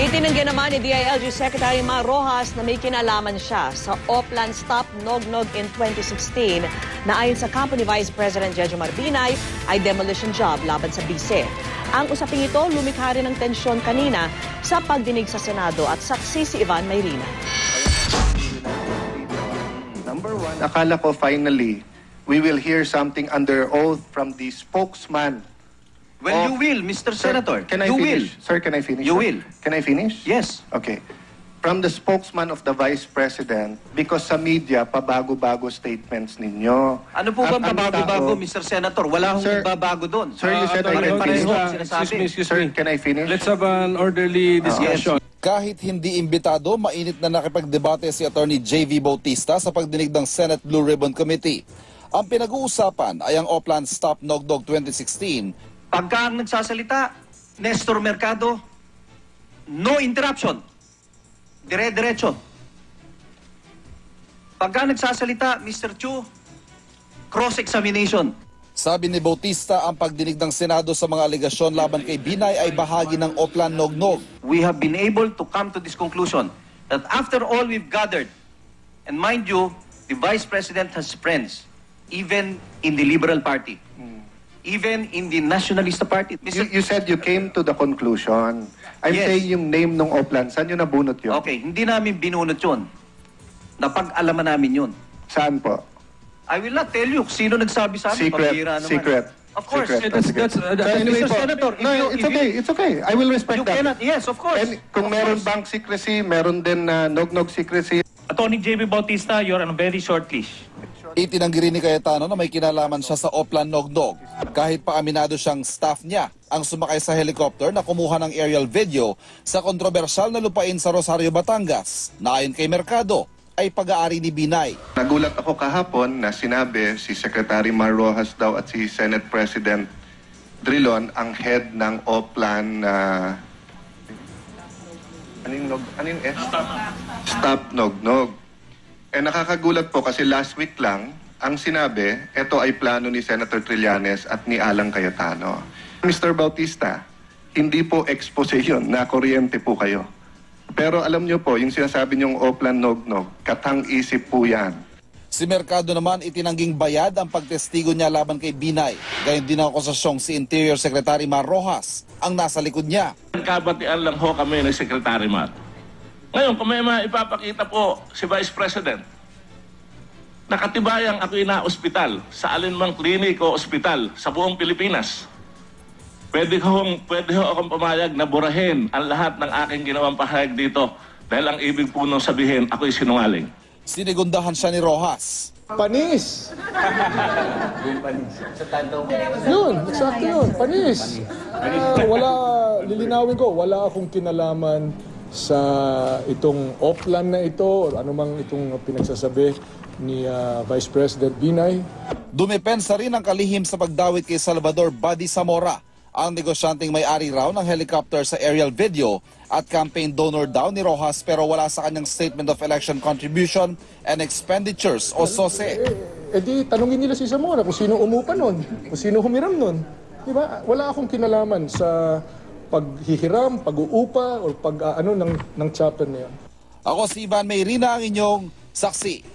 Itinanggi naman ni DILG Secretary Mar Rojas na may kinalaman siya sa Oplan Stop Nognog in 2016 na ayon sa company Vice President Jejomar Binay ay demolition job laban sa bise. Ang usaping ito lumikha rin ng tensyon kanina sa pagdinig sa Senado at saksi si Ivan Mayrina. Number one, akala ko finally we will hear something under oath from the spokesman. Well, you will, Mr. Senator. Can I you finish? will. Sir, can I finish? You sir? will. Can I finish? Yes. Okay. From the spokesman of the Vice President, because sa media, pabago-bago statements ninyo. Ano po ba At ang pabago-bago, tao- Mr. Senator? Wala akong Sir, bago doon. Sir, you said I can finish. Excuse me. Sir, can I finish? Let's have an orderly discussion. Kahit hindi imbitado, mainit na nakipagdebate si Attorney J.V. Bautista sa pagdinig ng Senate Blue Ribbon Committee. Ang pinag-uusapan ay ang Oplan Stop Nognog 2016. Pagka ang nagsasalita, Nestor Mercado, no interruption. Dire-diretso. Pagka nagsasalita, Mr. Chu, cross-examination. Sabi ni Bautista, ang pagdinig ng Senado sa mga alegasyon laban kay Binay ay bahagi ng Oplan Nognog. We have been able to come to this conclusion that after all we've gathered, and mind you, the Vice President has friends, even in the Liberal Party, even in the Nationalista Party. You said you came to the conclusion. I'm Yes. saying yung name ng Oplan. Saan nyo nabunot yun? Okay, hindi namin binunot yun. Napag-alaman namin yun. Saan po? I will not tell you sino nagsabi sa amin. Secret. Pambihira naman. Secret. Of course. Secret. That's Anyway Mr. po. Senator, No, it's okay. It's okay. I will respect You that. cannot, yes, of course. And kung Of meron course. bank secrecy, meron din Nognog secrecy. Attorney J.B. Bautista, you're on a very short leash. Itinanggi rin ni Cayetano na may kinalaman siya sa Oplan Nognog. Kahit pa aminado siyang staff niya ang sumakay sa helicopter na kumuha ng aerial video sa kontrobersyal na lupain sa Rosario, Batangas na ayon kay Mercado ay pag-aari ni Binay. Nagulat ako kahapon na sinabi si Secretary Mar Rojas daw at si Senate President Drilon ang head ng Oplan anong S? Stop Nognog. Eh nakakagulat po kasi last week lang ang sinabi, ito ay plano ni Senator Trillanes at ni Alang Cayetano. Mr. Bautista, hindi po expose yun, na kuryente po kayo. Pero alam nyo po, yung sinasabi niyong Oplan Nognog, katang-isip po yan. Si Mercado naman itinangging bayad ang pagtestigo niya laban kay Binay. Gayon din ang akusasyong si Interior Secretary Mar Rojas ang nasa likod niya. Kabatian lang ho kami ng Secretary Mar. Ngayon, kung may maipapakita po si Vice President, nakatibayang ako'y na-ospital sa alinmang klinik o ospital sa buong Pilipinas. Pwede ho akong pumayag na burahin ang lahat ng aking ginawang pahayag dito dahil ang ibig po nung sabihin, ako'y sinungaling. Sinigundahan siya ni Rojas. Panis! Yun, eksakto yun, panis. Wala, lilinawin ko, wala akong kinalaman sa itong Oplan na ito o anumang itong pinagsasabi ni Vice President Binay. Dumepensa rin ang kalihim sa pagdawit kay Salvador Buddy Zamora, ang negosyanteng may-ari raw ng helicopter sa aerial video at campaign donor daw ni Rojas pero wala sa kanyang Statement of Election Contribution and Expenditures o SOSE. Di tanungin nila si Zamora kung sino umupa nun, kung sino humiram nun. Diba? Wala akong kinalaman sa paghihiram, pag-uupa o ng chapter na yan. Ako si Ivan Mayrina, ang inyong saksi.